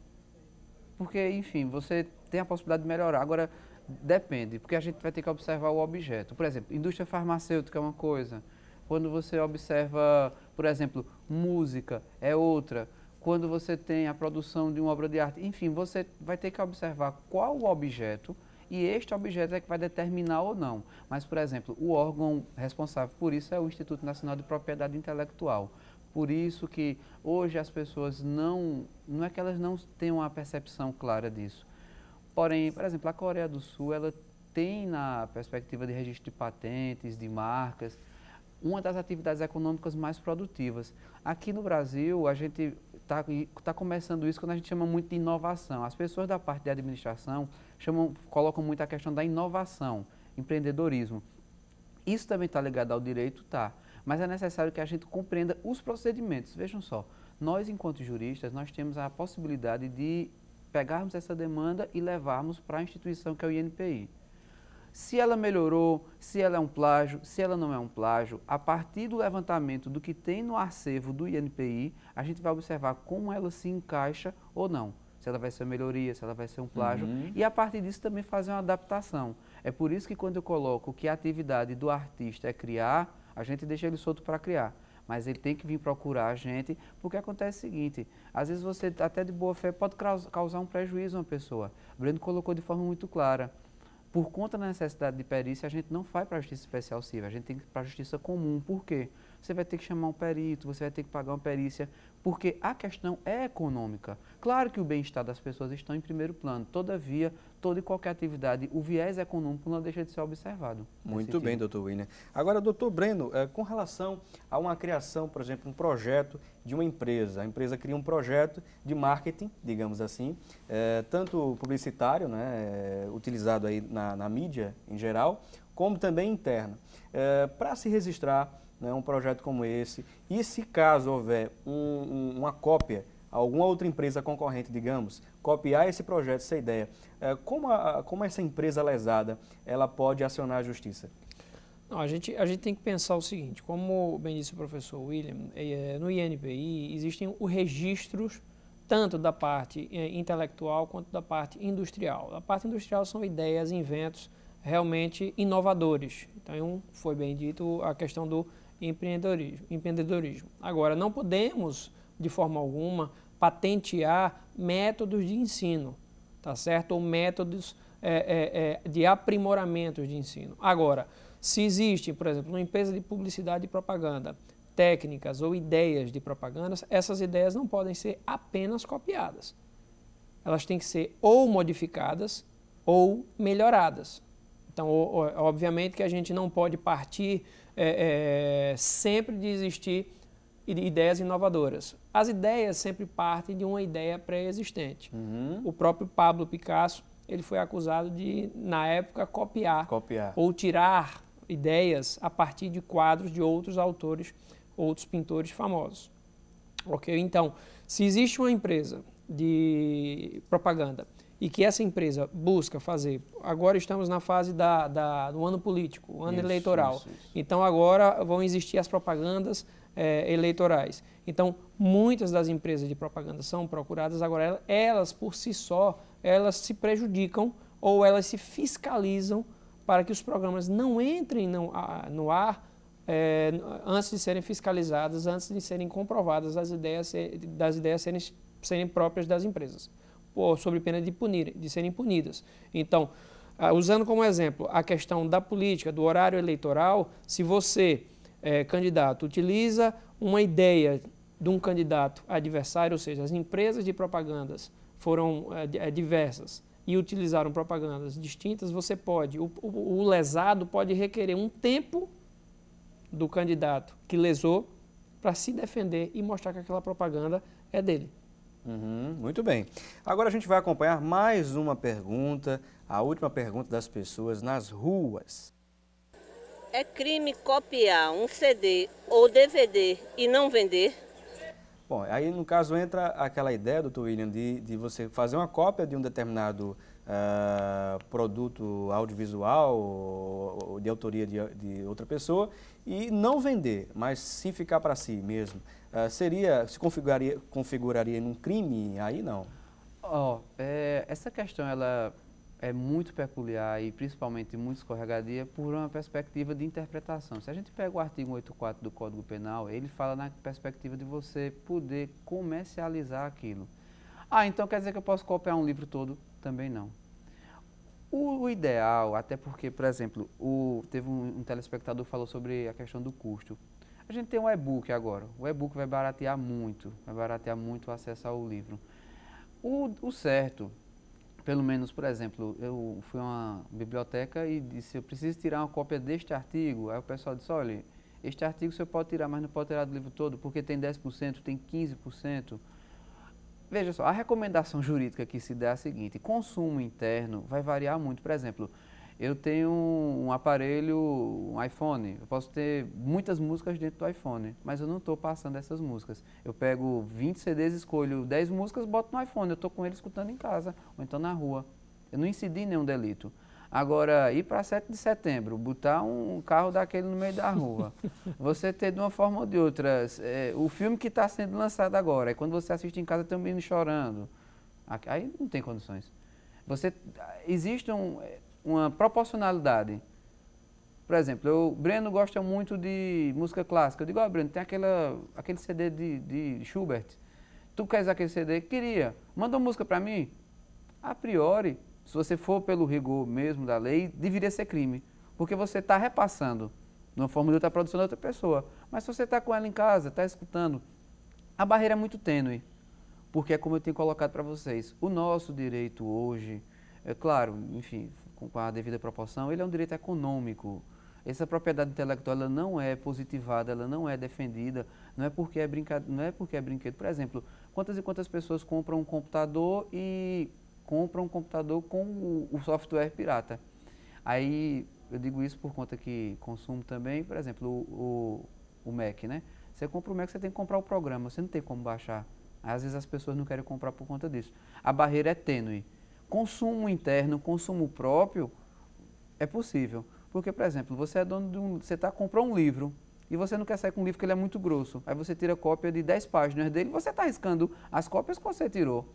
porque, enfim, você tem a possibilidade de melhorar. Agora, depende, porque a gente vai ter que observar o objeto. Por exemplo, indústria farmacêutica é uma coisa, quando você observa, por exemplo, música é outra, quando você tem a produção de uma obra de arte, enfim, você vai ter que observar qual o objeto, e este objeto é que vai determinar ou não. Mas, por exemplo, o órgão responsável por isso é o Instituto Nacional de Propriedade Intelectual. Por isso que hoje as pessoas não é que elas não tenham uma percepção clara disso. Porém, por exemplo, a Coreia do Sul, ela tem na perspectiva de registro de patentes, de marcas, uma das atividades econômicas mais produtivas. Aqui no Brasil, a gente está começando isso quando a gente chama muito de inovação. As pessoas da parte de administração colocam muito a questão da inovação, empreendedorismo. Isso também está ligado ao direito, tá? Mas é necessário que a gente compreenda os procedimentos. Vejam só, nós, enquanto juristas, nós temos a possibilidade de pegarmos essa demanda e levarmos para a instituição que é o INPI. Se ela melhorou, se ela é um plágio, se ela não é um plágio, a partir do levantamento do que tem no acervo do INPI, a gente vai observar como ela se encaixa ou não. Se ela vai ser uma melhoria, se ela vai ser um plágio, e a partir disso também fazer uma adaptação. É por isso que quando eu coloco que a atividade do artista é criar, a gente deixa ele solto para criar. Mas ele tem que vir procurar a gente, porque acontece o seguinte, às vezes você até de boa fé pode causar um prejuízo a uma pessoa. O Breno colocou de forma muito clara. Por conta da necessidade de perícia, a gente não vai para a justiça especial civil, a gente tem que ir para a justiça comum. Por quê? Você vai ter que chamar um perito, você vai ter que pagar uma perícia, porque a questão é econômica. Claro que o bem-estar das pessoas está em primeiro plano, todavia, toda e qualquer atividade, o viés econômico não deixa de ser observado. Muito bem, doutor William. Agora, doutor Breno, com relação a uma criação, por exemplo, um projeto de uma empresa, a empresa cria um projeto de marketing, digamos assim, tanto publicitário, né, utilizado aí na mídia em geral, como também interno. Para se registrar, né, um projeto como esse, e se caso houver uma cópia, alguma outra empresa concorrente, digamos, copiar esse projeto, essa ideia, como essa empresa lesada, ela pode acionar a justiça? Não, a gente tem que pensar o seguinte, como bem disse o professor William, no INPI existem os registros tanto da parte intelectual quanto da parte industrial. A parte industrial são ideias, inventos realmente inovadores. Então, foi bem dito a questão do empreendedorismo. Agora, não podemos, de forma alguma, patentear métodos de ensino, tá certo? Ou métodos de aprimoramento de ensino. Agora, se existe, por exemplo, uma empresa de publicidade e propaganda, técnicas ou ideias de propagandas, essas ideias não podem ser apenas copiadas. Elas têm que ser ou modificadas ou melhoradas. Então, obviamente que a gente não pode partir sempre de existir ideias inovadoras. As ideias sempre partem de uma ideia pré-existente. O próprio Pablo Picasso, ele foi acusado de, na época, copiar. Ou tirar ideias a partir de quadros de outros autores, outros pintores famosos. Ok? Então, se existe uma empresa de propaganda e que essa empresa busca fazer, agora estamos na fase do ano político, o ano eleitoral. Isso. Então agora vão existir as propagandas eleitorais. Então muitas das empresas de propaganda são procuradas, agora elas por si só, elas se prejudicam ou elas se fiscalizam para que os programas não entrem no ar antes de serem fiscalizadas, antes de serem comprovadas das ideias serem próprias das empresas, sob pena de serem punidas. Então, usando como exemplo a questão da política, do horário eleitoral, se você, candidato, utiliza uma ideia de um candidato adversário, ou seja, as empresas de propagandas foram diversas e utilizaram propagandas distintas, você pode, o lesado pode requerer um tempo do candidato que lesou para se defender e mostrar que aquela propaganda é dele. Muito bem. Agora a gente vai acompanhar mais uma pergunta, a última pergunta das pessoas nas ruas. É crime copiar um CD ou DVD e não vender? Bom, aí no caso entra aquela ideia, doutor William, de você fazer uma cópia de um determinado produto audiovisual ou de autoria de outra pessoa e não vender, mas sim ficar para si mesmo. Se configuraria num crime? Aí não. Essa questão ela é muito peculiar e principalmente muito escorregadia por uma perspectiva de interpretação. Se a gente pega o artigo 184 do Código Penal, ele fala na perspectiva de você poder comercializar aquilo. Então quer dizer que eu posso copiar um livro todo? Também não. O ideal, até porque, por exemplo, teve um telespectador que falou sobre a questão do custo. A gente tem um e-book agora. O e-book vai baratear muito o acesso ao livro. O certo, pelo menos, por exemplo, eu fui a uma biblioteca e disse, eu preciso tirar uma cópia deste artigo. Aí o pessoal disse, olha, este artigo você pode tirar, mas não pode tirar do livro todo, porque tem 10%, tem 15%. Veja só, a recomendação jurídica que se dá é a seguinte, consumo interno vai variar muito. Por exemplo, eu tenho um aparelho, um iPhone, eu posso ter muitas músicas dentro do iPhone, mas eu não estou passando essas músicas. Eu pego 20 CDs, escolho 10 músicas, boto no iPhone, eu estou com ele escutando em casa, ou então na rua. Eu não incidi em nenhum delito. Agora, ir para 7 de setembro, botar um carro daquele no meio da rua, você ter de uma forma ou de outra, o filme que está sendo lançado agora, e quando você assiste em casa tem um menino chorando, aí não tem condições. Existe uma proporcionalidade. Por exemplo, o Breno gosta muito de música clássica, eu digo, Breno, tem aquele CD de Schubert, tu queres aquele CD? Queria, manda uma música para mim. A priori, se você for pelo rigor mesmo da lei, deveria ser crime, porque você está repassando de uma forma de outra produção de outra pessoa. Mas se você está com ela em casa, está escutando, a barreira é muito tênue, porque é como eu tenho colocado para vocês, o nosso direito hoje, é claro, enfim, com a devida proporção, ele é um direito econômico. Essa propriedade intelectual ela não é positivada, ela não é defendida, não é porque é brinquedo. Por exemplo, quantas e quantas pessoas compram um computador e compram um computador com o software pirata. Aí eu digo isso por conta que consumo também, por exemplo, o Mac, né? Você compra o Mac, você tem que comprar o programa, você não tem como baixar. Às vezes as pessoas não querem comprar por conta disso. A barreira é tênue. Consumo interno, consumo próprio, é possível. Porque, por exemplo, você é dono você comprou um livro e você não quer sair com um livro que ele é muito grosso. Aí você tira cópia de 10 páginas dele e você está arriscando as cópias que você tirou.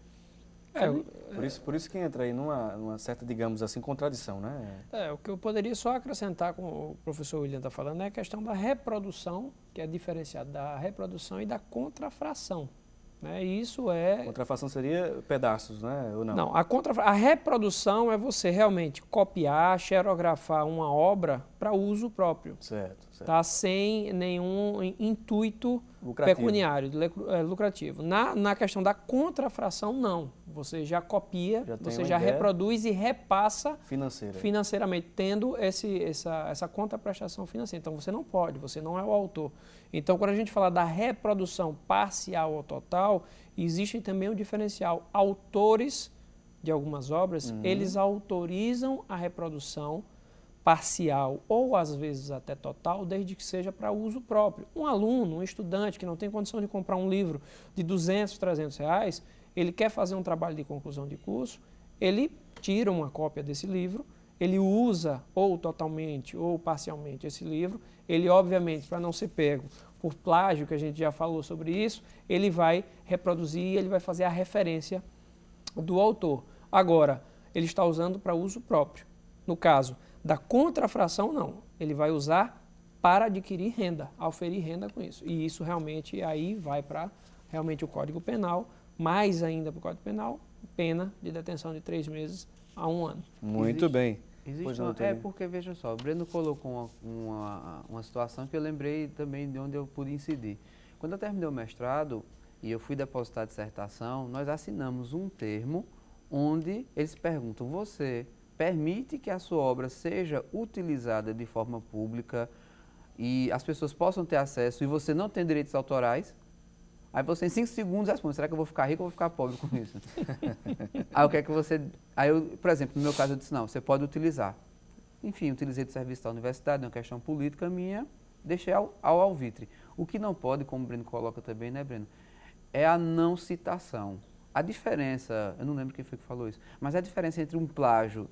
Por isso que entra aí numa certa, digamos assim, contradição, né? O que eu poderia só acrescentar com o professor William está falando é a questão da reprodução, que é diferenciada da reprodução e da contrafração. Né? Isso é... Contrafação seria pedaços, né? Ou não? Não, a reprodução é você realmente copiar, xerografar uma obra para uso próprio. Certo. Tá? Sem nenhum intuito pecuniário, lucrativo. Na questão da contrafração, não. Você já copia, você já reproduz e repassa financeiramente, tendo essa contraprestação financeira. Então, você não pode, você não é o autor. Então, quando a gente fala da reprodução parcial ou total, existe também um diferencial. Autores de algumas obras, eles autorizam a reprodução parcial ou às vezes até total, desde que seja para uso próprio. Um aluno, um estudante que não tem condição de comprar um livro de 200, 300 reais, ele quer fazer um trabalho de conclusão de curso, ele tira uma cópia desse livro, ele usa ou totalmente ou parcialmente esse livro, ele obviamente, para não ser pego por plágio, que a gente já falou sobre isso, ele vai reproduzir, ele vai fazer a referência do autor. Agora, ele está usando para uso próprio. No caso da contrafração, não. Ele vai usar para adquirir renda, auferir renda com isso. E isso realmente aí vai para realmente o Código Penal, mais ainda para o Código Penal, pena de detenção de 3 meses a 1 ano. Muito bem. Porque, veja só, o Breno colocou uma situação que eu lembrei também de onde eu pude incidir. Quando eu terminei o mestrado e eu fui depositar a dissertação, nós assinamos um termo onde eles perguntam, você permite que a sua obra seja utilizada de forma pública e as pessoas possam ter acesso e você não tem direitos autorais? Aí você em 5 segundos responde, será que eu vou ficar rico ou vou ficar pobre com isso? Aí o que é que você... Aí eu, por exemplo, no meu caso eu disse, não, você pode utilizar. Enfim, utilizei de serviço da universidade, é uma questão política minha, deixei ao alvitre. O que não pode, como o Breno coloca também, né, Breno? é a não citação. A diferença, eu não lembro quem foi que falou isso, mas a diferença entre um plágio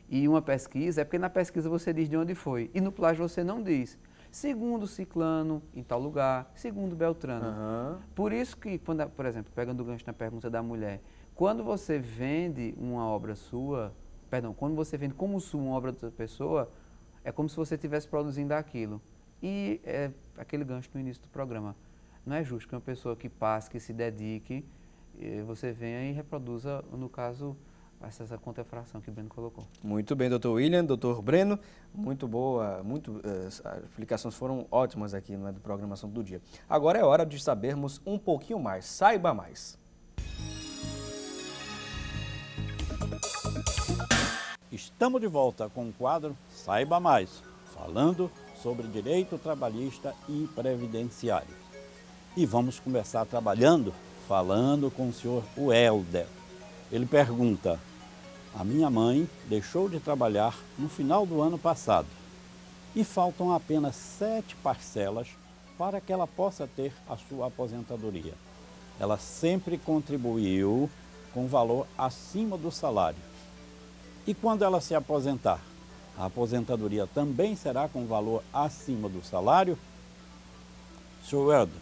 e uma pesquisa é porque na pesquisa você diz de onde foi e no plágio você não diz. Segundo ciclano, em tal lugar, segundo Beltrano. Por isso que, quando, por exemplo, pegando o gancho na pergunta da mulher, quando você vende uma obra sua, quando você vende como sua uma obra de outra pessoa, é como se você estivesse produzindo aquilo. E é aquele gancho no início do programa. Não é justo que uma pessoa que passe, que se dedique, você venha e reproduza, no caso, essa contrafração que o Breno colocou. Muito bem, doutor William, doutor Breno, muito boa, as explicações foram ótimas aqui na programação do dia. Agora é hora de sabermos um pouquinho mais, saiba mais. Estamos de volta com o quadro Saiba Mais, falando sobre direito trabalhista e previdenciário. E vamos começar falando com o senhor Welder. Ele pergunta: a minha mãe deixou de trabalhar no final do ano passado e faltam apenas 7 parcelas para que ela possa ter a sua aposentadoria. Ela sempre contribuiu com valor acima do salário. E quando ela se aposentar, a aposentadoria também será com valor acima do salário? Sr. Welder,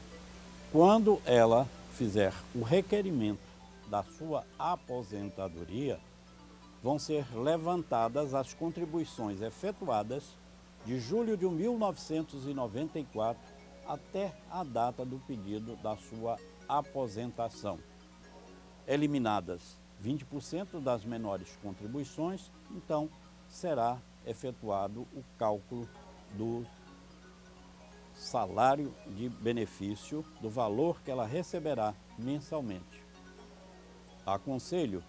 quando ela fizer o requerimento da sua aposentadoria, vão ser levantadas as contribuições efetuadas de julho de 1994 até a data do pedido da sua aposentação. Eliminadas 20% das menores contribuições, então será efetuado o cálculo do salário de benefício, do valor que ela receberá mensalmente. Aconselho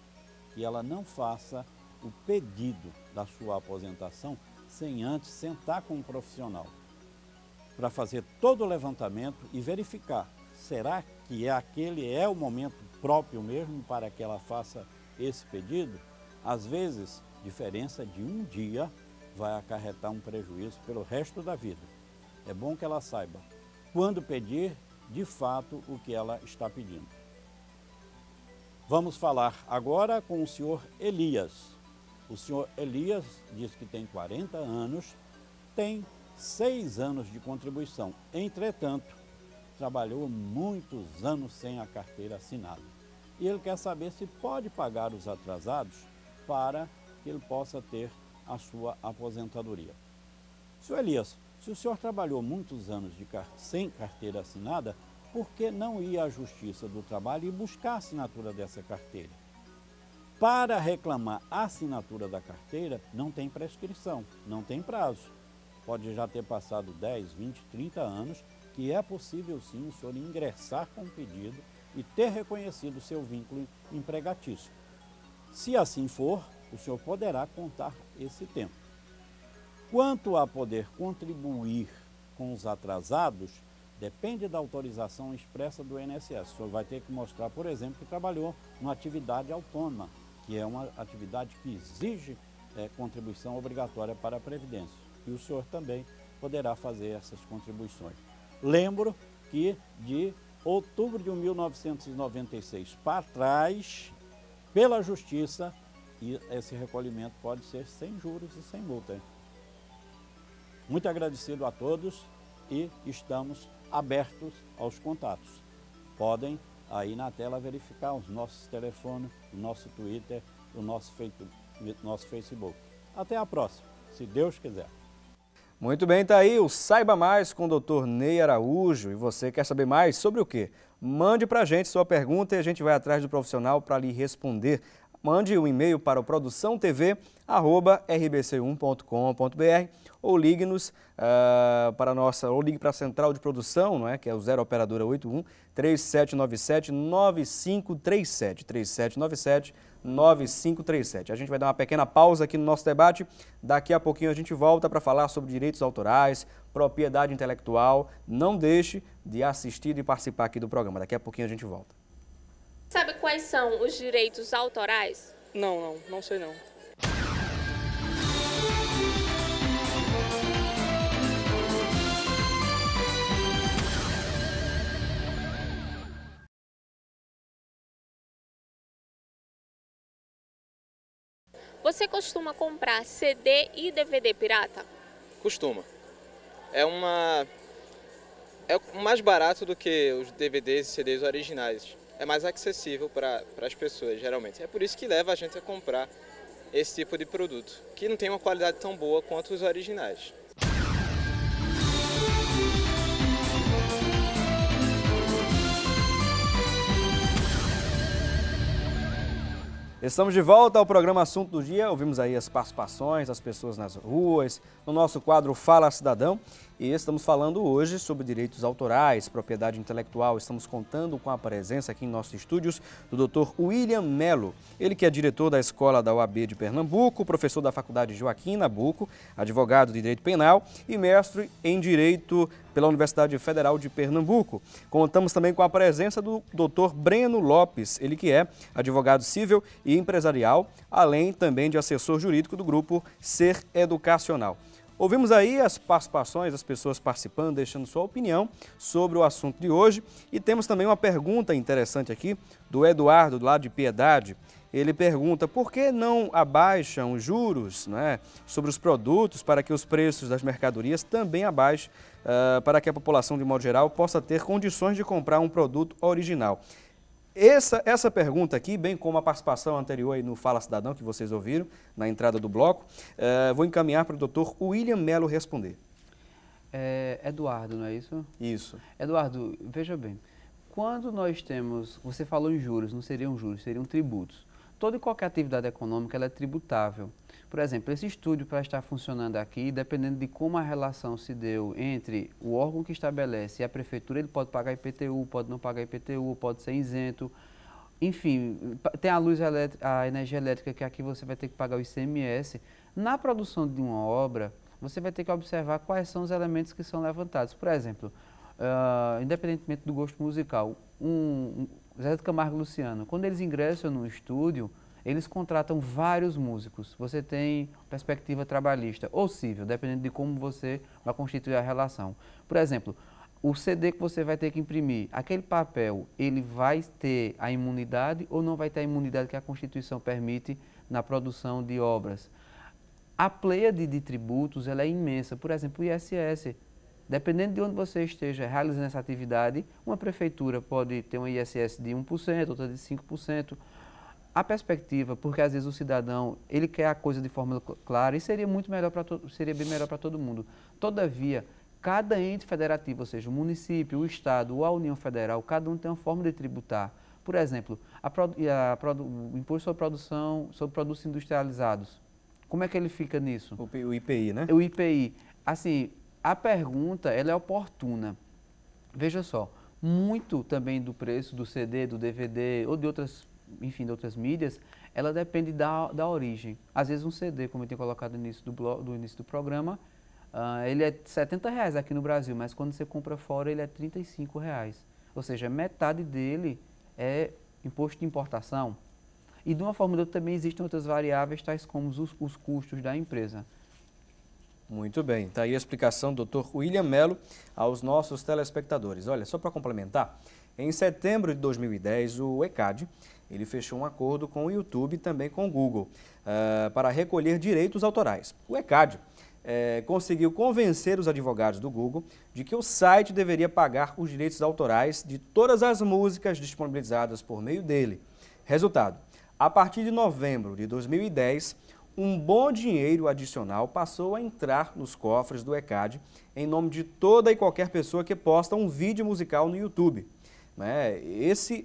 que ela não faça o pedido da sua aposentação sem antes sentar com um profissional para fazer todo o levantamento e verificar, será que aquele é o momento próprio mesmo para que ela faça esse pedido? Às vezes, diferença de um dia vai acarretar um prejuízo pelo resto da vida. É bom que ela saiba quando pedir, de fato, o que ela está pedindo. Vamos falar agora com o senhor Elias. O senhor Elias diz que tem 40 anos, tem 6 anos de contribuição. Entretanto, trabalhou muitos anos sem a carteira assinada. E ele quer saber se pode pagar os atrasados para que ele possa ter a sua aposentadoria. Senhor Elias, se o senhor trabalhou muitos anos sem carteira assinada, por que não ir à Justiça do Trabalho e buscar a assinatura dessa carteira? Para reclamar a assinatura da carteira, não tem prescrição, não tem prazo. Pode já ter passado 10, 20, 30 anos, que é possível sim o senhor ingressar com o pedido e ter reconhecido o seu vínculo empregatício. Se assim for, o senhor poderá contar esse tempo. Quanto a poder contribuir com os atrasados, depende da autorização expressa do INSS. O senhor vai ter que mostrar, por exemplo, que trabalhou numa atividade autônoma, que é uma atividade que exige contribuição obrigatória para a Previdência. E o senhor também poderá fazer essas contribuições. Lembro que de outubro de 1996 para trás, pela Justiça, e esse recolhimento pode ser sem juros e sem multa. Hein? Muito agradecido a todos e estamos abertos aos contatos. Podem aí na tela verificar os nossos telefones, o nosso Twitter, o nosso Facebook. Até a próxima, se Deus quiser. Muito bem, tá aí o Saiba Mais com o Dr. Ney Araújo. E você quer saber mais sobre o quê? Mande pra gente sua pergunta e a gente vai atrás do profissional para lhe responder. Mande um e-mail para o produçãotv@rbc1.com.br ou ligue-nos ou ligue para a central de produção, não é? Que é o 0 operadora 81 3797 9537 3797 9537. A gente vai dar uma pequena pausa aqui no nosso debate. Daqui a pouquinho a gente volta para falar sobre direitos autorais, propriedade intelectual. Não deixe de assistir e participar aqui do programa. Daqui a pouquinho a gente volta. Sabe quais são os direitos autorais? Não sei não. Você costuma comprar CD e DVD pirata? Costuma. É mais barato do que os DVDs e CDs originais. É mais acessível para as pessoas, geralmente. É por isso que leva a gente a comprar esse tipo de produto, que não tem uma qualidade tão boa quanto os originais. Estamos de volta ao programa Assunto do Dia. Ouvimos aí as participações das pessoas nas ruas, no nosso quadro Fala Cidadão. E estamos falando hoje sobre direitos autorais, propriedade intelectual. Estamos contando com a presença aqui em nossos estúdios do Dr. William Melo. Ele que é diretor da Escola da UAB de Pernambuco, professor da Faculdade Joaquim Nabuco, advogado de Direito Penal e mestre em Direito pela Universidade Federal de Pernambuco. Contamos também com a presença do Dr. Breno Lopes, ele que é advogado civil e empresarial, além também de assessor jurídico do grupo Ser Educacional. Ouvimos aí as participações das pessoas participando, deixando sua opinião sobre o assunto de hoje. E temos também uma pergunta interessante aqui do Eduardo, do lado de Piedade. Ele pergunta por que não abaixam os juros, né, sobre os produtos para que os preços das mercadorias também abaixem, para que a população, de modo geral, possa ter condições de comprar um produto original. Essa pergunta aqui, bem como a participação anterior aí no Fala Cidadão, que vocês ouviram na entrada do bloco, vou encaminhar para o Dr. William Melo responder. Eduardo, não é isso? Isso. Eduardo, veja bem, quando nós temos, você falou em juros, não seriam juros, seriam tributos. Toda e qualquer atividade econômica ela é tributável. Por exemplo, esse estúdio, para estar funcionando aqui, dependendo de como a relação se deu entre o órgão que estabelece e a prefeitura, ele pode pagar IPTU, pode não pagar IPTU, pode ser isento. Enfim, tem a luz elétrica, a energia elétrica, que aqui você vai ter que pagar o ICMS. Na produção de uma obra, você vai ter que observar quais são os elementos que são levantados. Por exemplo, independentemente do gosto musical, Zé de Camargo e Luciano, quando eles ingressam no estúdio, eles contratam vários músicos. Você tem perspectiva trabalhista ou civil, dependendo de como você vai constituir a relação. Por exemplo, o CD que você vai ter que imprimir, aquele papel, ele vai ter a imunidade ou não vai ter a imunidade que a Constituição permite na produção de obras? A pleiade de tributos ela é imensa. Por exemplo, o ISS. Dependendo de onde você esteja realizando essa atividade, uma prefeitura pode ter um ISS de 1%, outra de 5%. A perspectiva, porque às vezes o cidadão ele quer a coisa de forma clara e seria bem melhor para todo mundo. Todavia, cada ente federativo, ou seja, o município, o estado ou a União Federal, cada um tem uma forma de tributar. Por exemplo, o imposto sobre produção, sobre produtos industrializados. Como é que ele fica nisso? O IPI, né? O IPI. Assim, a pergunta ela é oportuna. Veja só, muito também do preço do CD, do DVD ou de outras, enfim, de outras mídias, ela depende da origem. Às vezes um CD, como eu tinha colocado no início do programa, ele é R$70 aqui no Brasil, mas quando você compra fora ele é R$35. Ou seja, metade dele é imposto de importação. E de uma forma ou de outra também existem outras variáveis, tais como os custos da empresa. Muito bem, está aí a explicação do Dr. William Melo aos nossos telespectadores. Olha, só para complementar, em setembro de 2010, o ECAD ele fechou um acordo com o YouTube e também com o Google para recolher direitos autorais. O ECAD conseguiu convencer os advogados do Google de que o site deveria pagar os direitos autorais de todas as músicas disponibilizadas por meio dele. Resultado, a partir de novembro de 2010, um bom dinheiro adicional passou a entrar nos cofres do ECAD em nome de toda e qualquer pessoa que posta um vídeo musical no YouTube.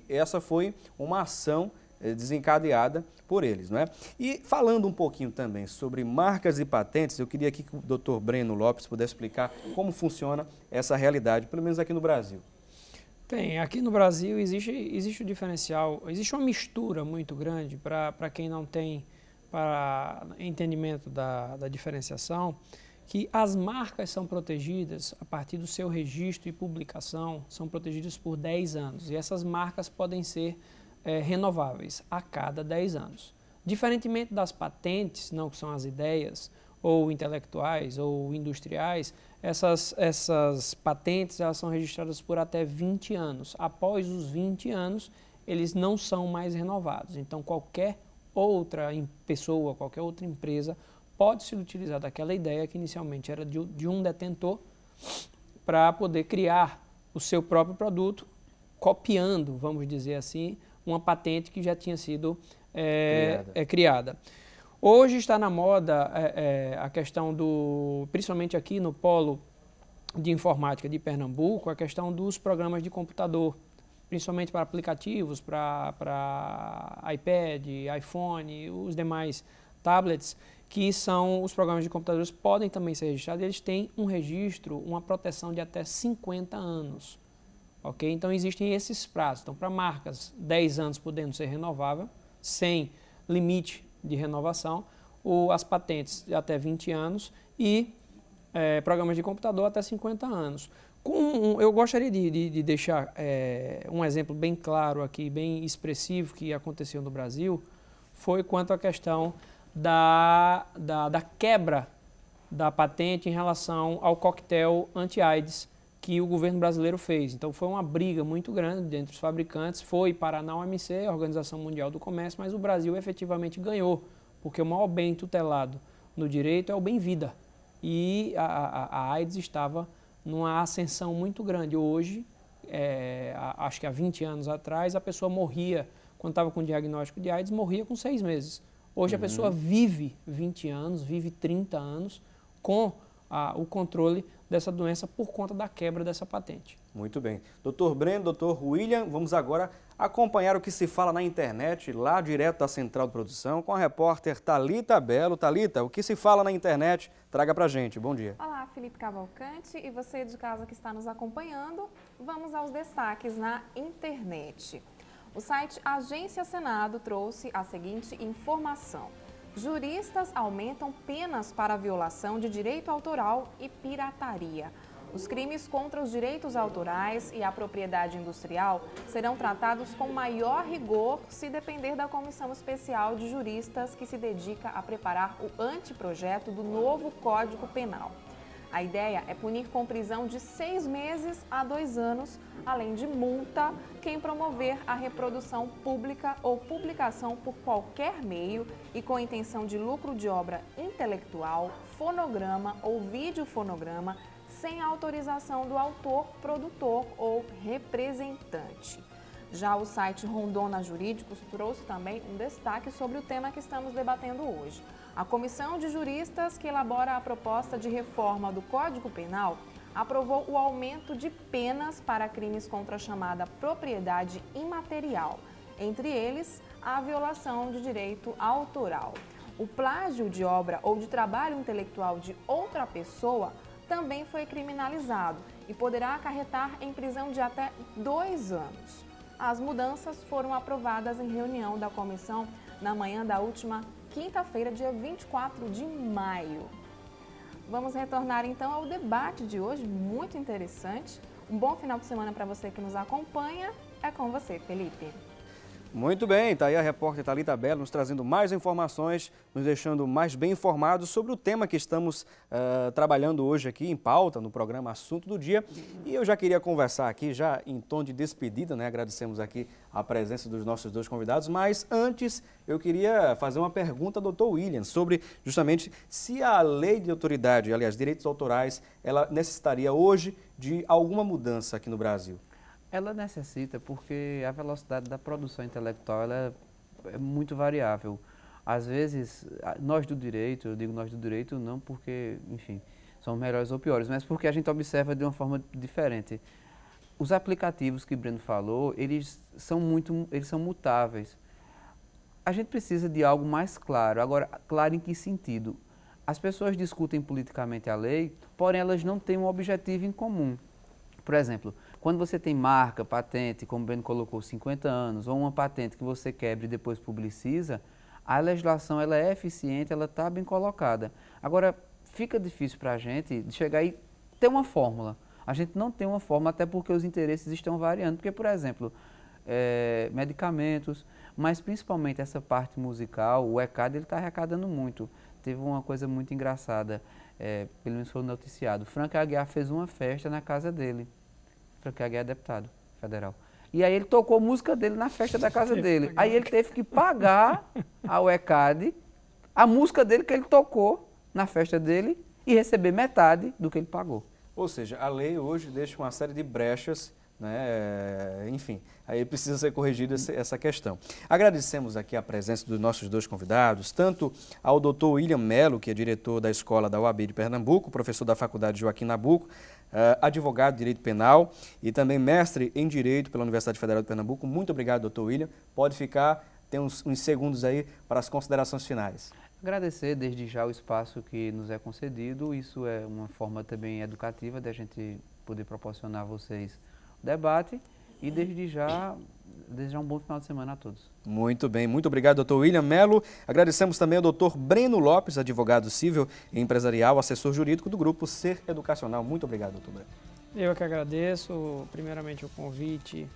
Essa foi uma ação desencadeada por eles. E falando um pouquinho também sobre marcas e patentes, eu queria aqui que o Dr. Breno Lopes pudesse explicar como funciona essa realidade, pelo menos aqui no Brasil. Aqui no Brasil existe um diferencial, existe uma mistura muito grande para quem não tem para entendimento da diferenciação, que as marcas são protegidas a partir do seu registro e publicação, são protegidas por 10 anos. E essas marcas podem ser renováveis a cada 10 anos. Diferentemente das patentes, não que são as ideias, ou intelectuais, ou industriais, essas patentes elas são registradas por até 20 anos. Após os 20 anos, eles não são mais renovados. Então, qualquer outra pessoa, qualquer outra empresa, pode se utilizar daquela ideia que inicialmente era de um detentor para poder criar o seu próprio produto, copiando, vamos dizer assim, uma patente que já tinha sido criada. Hoje está na moda a questão principalmente aqui no polo de informática de Pernambuco, a questão dos programas de computador, principalmente para aplicativos, para iPad, iPhone, os demais tablets, que são os programas de computadores, podem também ser registrados. Eles têm um registro, uma proteção de até 50 anos. Okay? Então, existem esses prazos. Então, para marcas, 10 anos podendo ser renovável, sem limite de renovação, as patentes até 20 anos e programas de computador até 50 anos. Eu gostaria de deixar um exemplo bem claro aqui, bem expressivo que aconteceu no Brasil, foi quanto à questão da quebra da patente em relação ao coquetel anti-AIDS que o governo brasileiro fez. Então foi uma briga muito grande entre os fabricantes, foi para a OMC, a Organização Mundial do Comércio, mas o Brasil efetivamente ganhou, porque o maior bem tutelado no direito é o bem-vida. E a AIDS estava numa ascensão muito grande. Hoje, acho que há 20 anos atrás, a pessoa morria, quando estava com diagnóstico de AIDS, morria com 6 meses. Hoje a pessoa vive 20 anos, vive 30 anos com o controle dessa doença por conta da quebra dessa patente. Muito bem. Dr. Breno, Dr. William, vamos agora acompanhar o que se fala na internet, lá direto da Central de Produção, com a repórter Thalita Belo. Thalita, o que se fala na internet? Traga pra gente. Bom dia. Olá, Felipe Cavalcante e você de casa que está nos acompanhando. Vamos aos destaques na internet. O site Agência Senado trouxe a seguinte informação. Juristas aumentam penas para violação de direito autoral e pirataria. Os crimes contra os direitos autorais e a propriedade industrial serão tratados com maior rigor se depender da comissão especial de juristas que se dedica a preparar o anteprojeto do novo Código Penal. A ideia é punir com prisão de 6 meses a 2 anos, além de multa, quem promover a reprodução pública ou publicação por qualquer meio e com intenção de lucro de obra intelectual, fonograma ou videofonograma, sem autorização do autor, produtor ou representante. Já o site Rondônia Jurídicos trouxe também um destaque sobre o tema que estamos debatendo hoje. A comissão de juristas que elabora a proposta de reforma do Código Penal aprovou o aumento de penas para crimes contra a chamada propriedade imaterial, entre eles a violação de direito autoral. O plágio de obra ou de trabalho intelectual de outra pessoa também foi criminalizado e poderá acarretar em prisão de até 2 anos. As mudanças foram aprovadas em reunião da comissão na manhã da última quinta-feira, dia 24 de maio. Vamos retornar então ao debate de hoje, muito interessante. Um bom final de semana para você que nos acompanha. É com você, Felipe. Muito bem, está aí a repórter Thalita Belo nos trazendo mais informações, nos deixando mais bem informados sobre o tema que estamos trabalhando hoje aqui em pauta, no programa Assunto do Dia. E eu já queria conversar aqui, já em tom de despedida, né? Agradecemos aqui a presença dos nossos 2 convidados, mas antes eu queria fazer uma pergunta ao Dr. William sobre justamente se a lei de autoridade, aliás, direitos autorais, ela necessitaria hoje de alguma mudança aqui no Brasil. Ela necessita porque a velocidade da produção intelectual ela é muito variável. Às vezes, nós do direito, eu digo nós do direito não porque, enfim, são melhores ou piores, mas porque a gente observa de uma forma diferente. Os aplicativos que o Breno falou, eles são mutáveis. A gente precisa de algo mais claro. Agora, claro em que sentido? As pessoas discutem politicamente a lei, porém elas não têm um objetivo em comum. Por exemplo, quando você tem marca, patente, como o Breno colocou, 50 anos, ou uma patente que você quebra e depois publiciza, a legislação ela é eficiente, ela está bem colocada. Agora, fica difícil para a gente chegar e ter uma fórmula. A gente não tem uma fórmula, até porque os interesses estão variando. Porque, por exemplo, medicamentos, mas principalmente essa parte musical, o ECAD está arrecadando muito. Teve uma coisa muito engraçada, pelo menos foi noticiado. Frank Aguiar fez uma festa na casa dele. Frank Aguiar é deputado federal. E aí ele tocou música dele na festa da casa dele. Aí ele teve que pagar ao ECAD a música dele que ele tocou na festa dele e receber metade do que ele pagou. Ou seja, a lei hoje deixa uma série de brechas, né? Enfim, aí precisa ser corrigida essa questão. Agradecemos aqui a presença dos nossos dois convidados, tanto ao Dr. William Melo, que é diretor da Escola da UAB de Pernambuco, professor da Faculdade Joaquim Nabuco, advogado de Direito Penal e também mestre em Direito pela Universidade Federal de Pernambuco. Muito obrigado, Dr. William. Pode ficar, tem uns segundos aí para as considerações finais. Agradecer desde já o espaço que nos é concedido. Isso é uma forma também educativa de a gente poder proporcionar a vocês o debate e desde já desejar um bom final de semana a todos. Muito bem, muito obrigado, Dr. William Melo. Agradecemos também ao Dr. Breno Lopes, advogado civil e empresarial, assessor jurídico do Grupo Ser Educacional. Muito obrigado, Dr. Breno. Eu que agradeço, primeiramente, o convite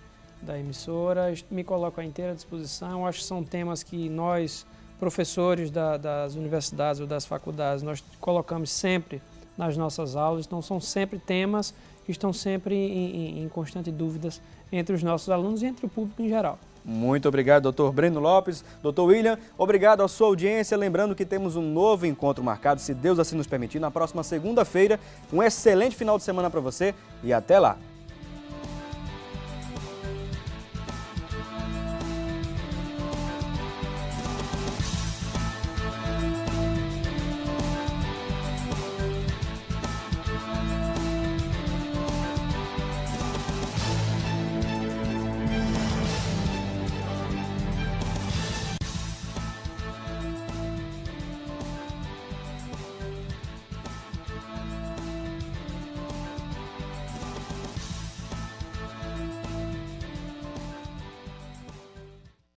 da emissora. Me coloco à inteira disposição. Acho que são temas que nós, professores das universidades ou das faculdades, nós colocamos sempre nas nossas aulas. Então, são sempre temas que estão sempre em constante dúvidas entre os nossos alunos e entre o público em geral. Muito obrigado, Dr. Breno Lopes. Dr. William, obrigado à sua audiência. Lembrando que temos um novo encontro marcado, se Deus assim nos permitir, na próxima segunda-feira. Um excelente final de semana para você e até lá.